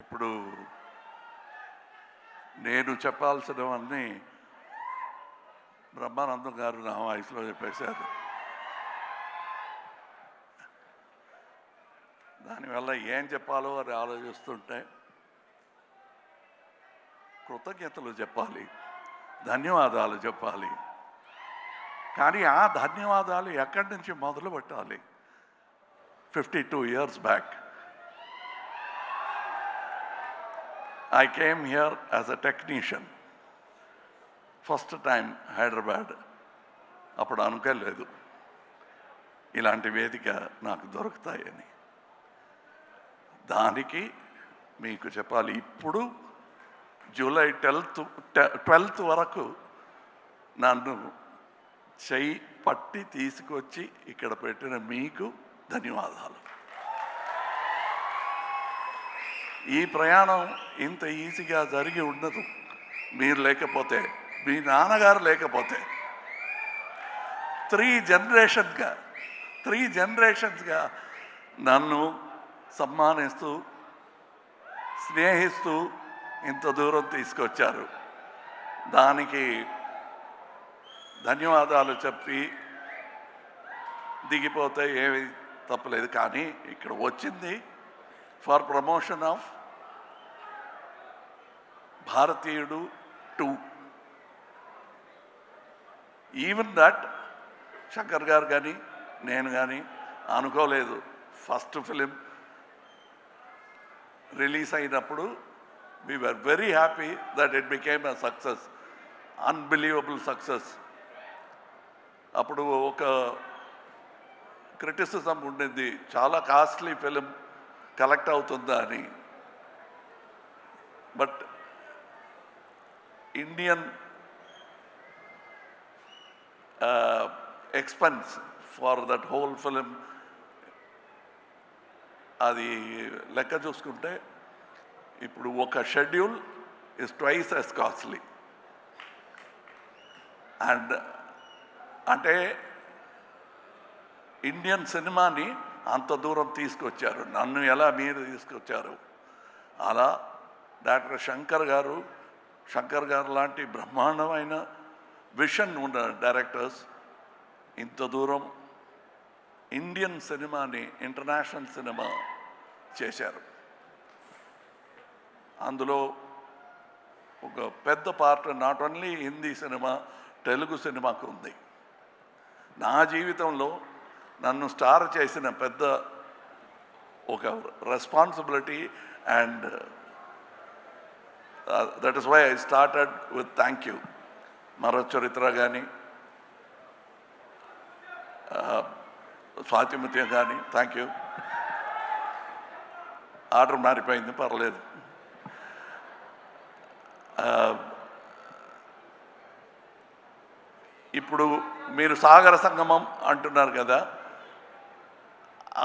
ఇప్పుడు నేను చెప్పాల్సినవన్నీ బ్రహ్మానందం గారు నా వాయిస్లో చెప్పేశారు. దానివల్ల ఏం చెప్పాలో అని ఆలోచిస్తుంటే కృతజ్ఞతలు చెప్పాలి, ధన్యవాదాలు చెప్పాలి. కానీ ఆ ధన్యవాదాలు ఎక్కడి నుంచి మొదలు పెట్టాలి? 52 years back I came here as a technician. First time Hyderabad. అప్పుడు అనుకోలేదు ఇలాంటి వేదిక నాకు దొరుకుతాయని. దానికి మీకు చెప్పాలి, ఇప్పుడు జూలై 12th వరకు నన్ను చెయ్యి పట్టి తీసుకొచ్చి ఇక్కడ పెట్టిన మీకు ధన్యవాదాలు. ఈ ప్రయాణం ఇంత ఈజీగా జరిగి ఉండదు మీరు లేకపోతే, మీ నాన్నగారు లేకపోతే. 3 జనరేషన్స్గా నన్ను సమ్మానిస్తూ స్నేహిస్తూ ఇంత దూరం తీసుకొచ్చారు. దానికి ధన్యవాదాలు చెప్పి దిగిపోతే ఏమి తప్పలేదు. కానీ ఇక్కడ వచ్చింది ఫర్ ప్రమోషన్ ఆఫ్ భారతీయుడు 2. ఈవెన్ దట్ శంకర్ గారు కానీ నేను కానీ అనుకోలేదు. ఫస్ట్ ఫిలిం రిలీజ్ అయినప్పుడు we were very happy that it became a success, unbelievable success. అప్పుడు ఒక క్రిటిసిజం ఉండింది, చాలా కాస్ట్లీ ఫిలిం కలెక్ట్ అవుతుందా అని. But Indian expense for that whole film అది లెక్క చూసుకుంటే ఇప్పుడు ఒక schedule is twice as costly. And అంటే ఇండియన్ సినిమాని అంత దూరం తీసుకొచ్చారు. నన్ను ఎలా మీరు తీసుకొచ్చారు, అలా డాక్టర్ శంకర్ గారు లాంటి బ్రహ్మాండమైన విషన్ ఉన్న డైరెక్టర్స్ ఇంత దూరం ఇండియన్ సినిమాని ఇంటర్నేషనల్ సినిమా చేశారు. అందులో ఒక పెద్ద part not only Hindi cinema, Telugu సినిమాకు ఉంది. నా జీవితంలో నన్ను స్టార్ చేసిన పెద్ద ఒక responsibility. And that is why I started with thank you. Maro Charitra కానీ స్వాతిముత్యం కానీ థ్యాంక్ యూ. ఆర్డర్ మారిపోయింది, పర్లేదు. ఇప్పుడు మీరు సాగర సంగమం అంటున్నారు కదా,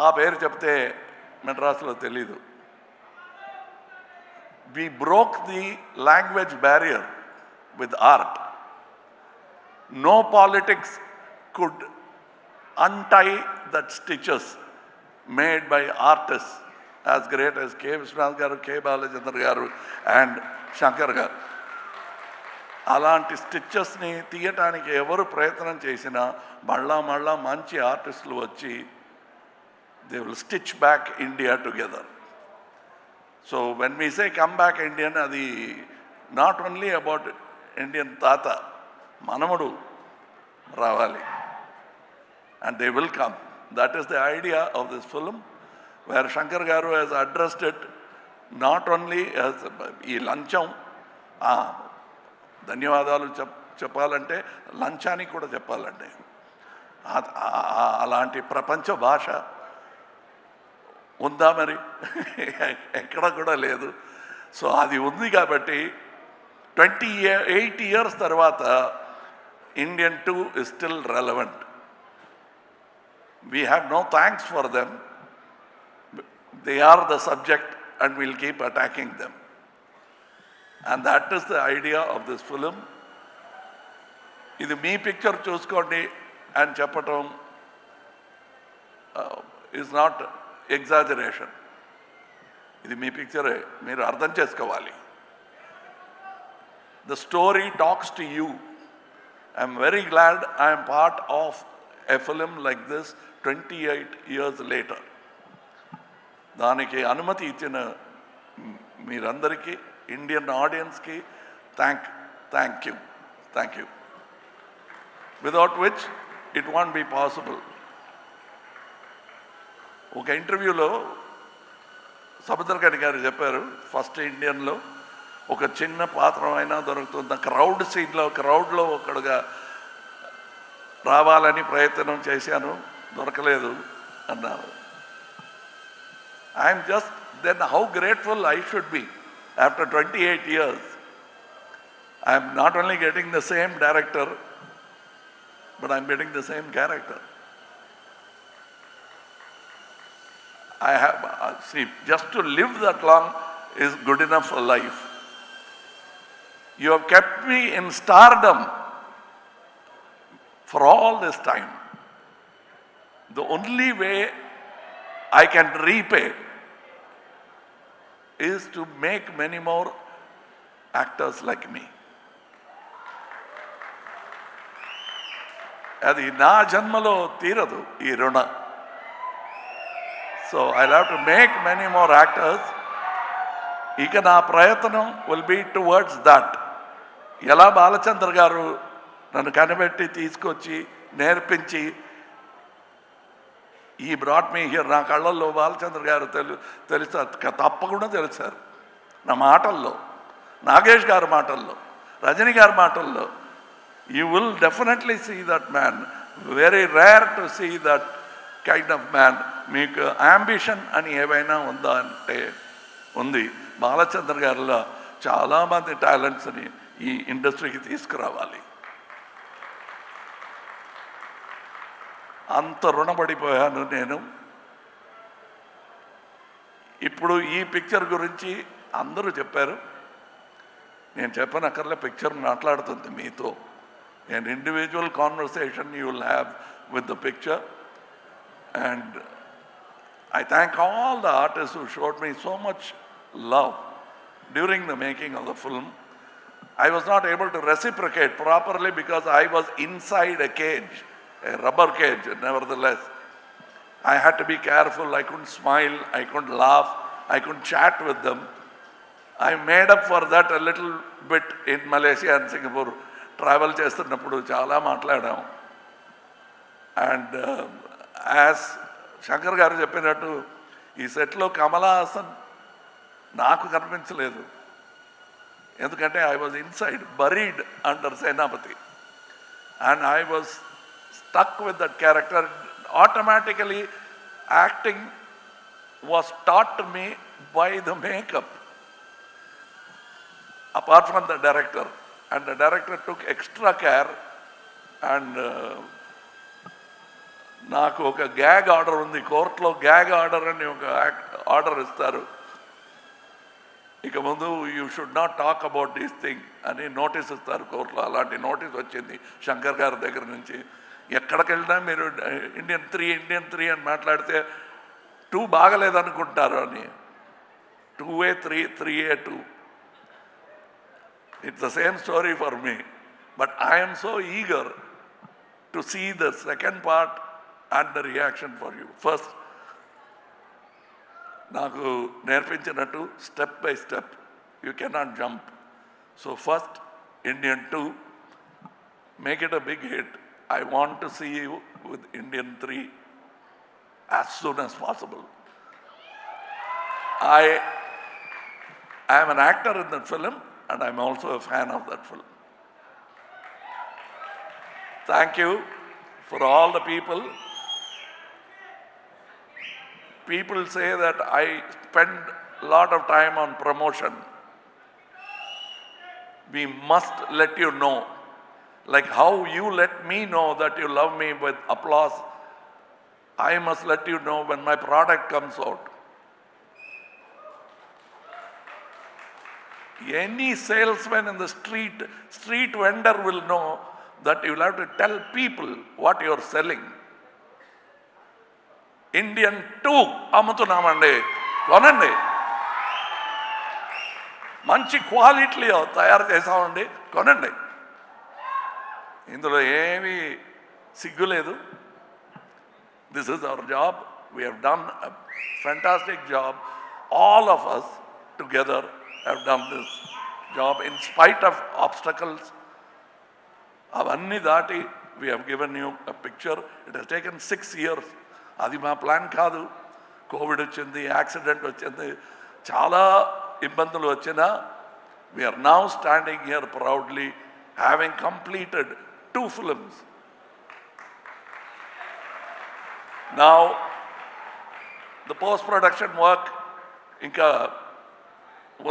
ఆ పేరు చెప్తే మెడ్రాస్లో తెలీదు. We broke the language barrier with art. No politics could untie that stitches made by artists as great as K. Vishwanath garu, K. Balachandra garu and Shankar గారు. అలాంటి స్టిచెస్ని తీయటానికి ఎవరు ప్రయత్నం చేసినా మళ్ళా మంచి ఆర్టిస్టులు వచ్చి they will stitch back India together. So when we say come back Indian, అది నాట్ ఓన్లీ అబౌట్ ఇండియన్ తాత, మనముడు రావాలి. And they will come. That is the idea of this film, where Shankar garu has addressed it not only ఈ లంచం. ధన్యవాదాలు చెప్పాలంటే లంచానికి కూడా చెప్పాలండి. అలాంటి ప్రపంచ భాష ఉందా మరి? ఎక్కడ కూడా లేదు. సో అది ఉంది కాబట్టి 28 years తర్వాత Indian 2 is still relevant. We have no thanks for them. They are the subject and we'll keep attacking them. And that is the idea of this film. ఇది మీ పిక్చర్ చూసుకోండి అని చెప్పటం is not exaggeration. ఇది మీ పిక్చరే, మీరు అర్థం చేసుకోవాలి. The story talks to you. I'm very glad I am part of a film like this 28 years later. దానికి అనుమతి ఇచ్చిన మీరందరికీ, ఇండియన్ ఆడియన్స్కి thank you. Without which it won't be possible. ఒక ఇంటర్వ్యూలో సముద్రకని గారు చెప్పారు, ఫస్ట్ ఇండియన్లో ఒక చిన్న పాత్ర అయినా దొరుకుతుంది, క్రౌడ్లో ఒకడుగా రావాలని ప్రయత్నం చేశాను, దొరకలేదు అన్నారు. I'm just then how grateful I should be after 28 years. I'm not only getting the same director, but I'm getting the same character. I have, see, just to live that long is good enough for life. You have kept me in stardom for all this time. The only way I can repay is to make many more actors like me. అది నా జన్మలో తీరదు ఈ రుణ. So I'll have to make many more actors. ఇక నా ప్రయత్నం will be towards that. ఎలా బాలచంద్ర గారు నన్ను కనిపెట్టి తీసుకొచ్చి నేర్పించి ఈ బ్రాట్ మీ హియర్, నా కళ్ళల్లో బాలచంద్ర గారు తెలుస్తారు, తప్పకుండా తెలుస్తారు. నా మాటల్లో, నాగేష్ గారి మాటల్లో, రజనీ గారి మాటల్లో, you will definitely see that man. Very rare to see that kind of man. మీకు అంబిషన్ అని ఏవైనా ఉందా అంటే ఉంది. బాలచంద్ర గారిలో చాలామంది టాలెంట్స్ని ఈ ఇండస్ట్రీకి తీసుకురావాలి. అంత రుణపడిపోయాను నేను. ఇప్పుడు ఈ పిక్చర్ గురించి అందరూ చెప్పారు, నేను చెప్పనక్కర్లే, పిక్చర్ మాట్లాడుతుంది మీతో. an individual conversation you will have with the picture. And I thank all the artists who showed me so much love during the making of the film. I was not able to reciprocate properly because I was inside a cage, a rubber cage. Nevertheless, I had to be careful. I couldn't smile, I couldn't laugh, I couldn't chat with them. I made up for that a little bit in Malaysia and Singapore. Travel చేస్తున్నప్పుడు చాలా మాట్లాడాం. And as Shankar గారు చెప్పినట్టు ఈ సెట్లో కమలా హాసన్ నాకు కనిపించలేదు, ఎందుకంటే I was inside, buried under Senapathi, and I was stuck with that character. Automatically acting was taught to me by the makeup, apart from the director, and the director took extra care. And నాకు ఒక gag order ఉంది కోర్టులో. Gag order అని ఒక order ఇస్తారు, ఇక ముందు you should not talk about this thing అని నోటీస్ ఇస్తారు కోర్టులో. అలాంటి నోటీస్ వచ్చింది శంకర్ గారి దగ్గర నుంచి. ఎక్కడికి వెళ్ళినా మీరు ఇండియన్ త్రీ అని మాట్లాడితే 2 బాగలేదనుకుంటారు అని. 2A 3A 2. It's the same story for me, but I am so eager to see the second part and the reaction for you. First, నాకు నేర్పించినట్టు step by step, you cannot jump. So first, Indian 2, make it a big hit. I want to see you with Indian 3 as soon as possible. I am an actor in that film, and I'm also a fan of that film. Thank you for all the people. People say that I spend a lot of time on promotion. We must let you know, like how you let me know that you love me with applause, I must let you know when my product comes out. Any salesman in the street vendor will know that you will have to tell people what you are selling. Indian 2 అమ్ముతున్నామండి, కొనండి. మంచి క్వాలిటీలో తయారు చేసామండి, కొనండి. ఇందులో ఏమీ సిగ్గు లేదు. This is our job. We have done a fantastic job. All of us together have done this job in spite of obstacles. అన్నీ దాటి we have given you a picture. It has taken 6 years. అది మా plan కాదు. Covid వచ్చింది, accident వచ్చింది, చాలా ఇబ్బందులు వచ్చినా we are now standing here proudly having completed 2 films. Now the post production work ఇంకా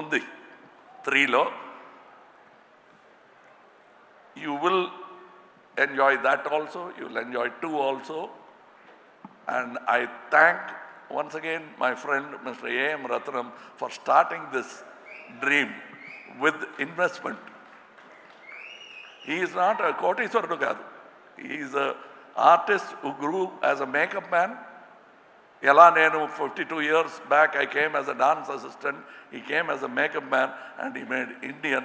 ఉంది 3లో. You will enjoy that also. You will enjoy 2 also. And I thank once again my friend Mr. A.M. Ratnam for starting this dream with investment. He is not a కోటీశ్వరుడు కాదు. He is an artist who grew as a makeup man. ఎలా నేను 52 years back I came as a dance assistant, he came as a makeup man and he made Indian,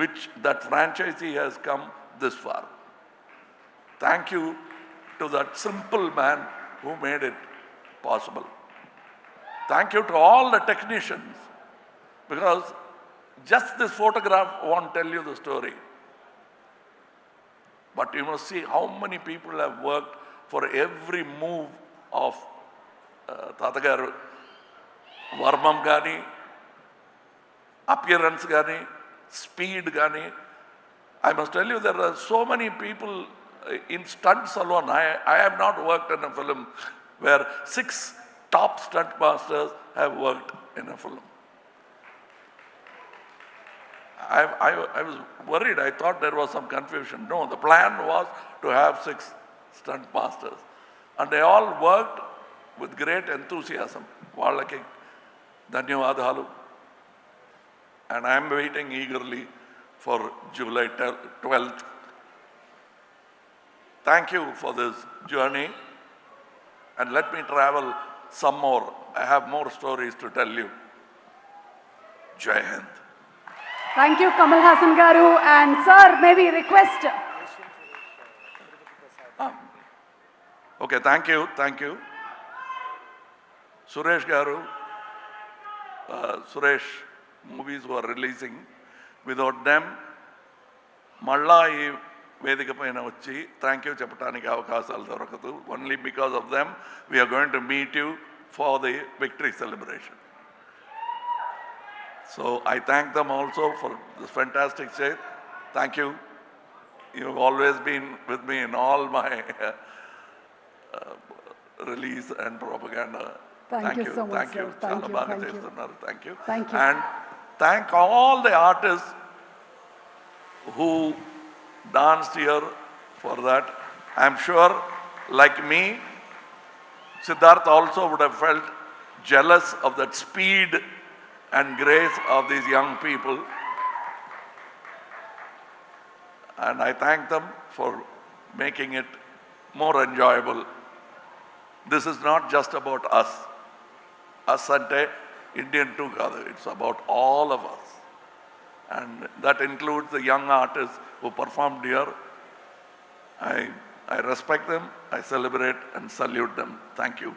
which that franchisee has come this far. Thank you to that simple man who made it possible. Thank you to all the technicians, because just this photograph won't tell you the story. But you must see how many people have worked for every move of Tatagaru, Varmam Gani, appearance Gani, speed Gani. I must tell you, there are so many people in stunts alone. I have not worked in a film where 6 top stunt masters have worked in a film. I was worried. I thought there was some confusion. No, the plan was to have 6 stunt masters. And they all worked with great enthusiasm. Vallaki ధన్యవాదాలు. And I am waiting eagerly for July 12th. Thank you for this journey. And let me travel some more. I have more stories to tell you. Jai Hind. Thank you, Kamal Haasan garu. And sir, maybe request. Okay, thank you. Suresh garu, Suresh movies who are releasing. Without them, మళ్ళా ఈ వేదిక పైన వచ్చి thank you చెప్పడానికి అవకాశాలు దొరకదు. Only because of them we are going to meet you for the victory celebration. So I thank them also for this fantastic stage. Thank you. You've always been with me in all my release and propaganda. Thank you so much, thank you. sir. Thank Chala you, baga thank you. chestunaru. Thank you. Thank you. And thank all the artists who danced here for that. I'm sure, like me, Siddharth also would have felt jealous of that speed and grace of these young people. And I thank them for making it more enjoyable. This is not just about us. Us ante Indian too kaadu. It's about all of us. And that includes the young artists who performed here. I respect them, I celebrate and salute them. Thank you.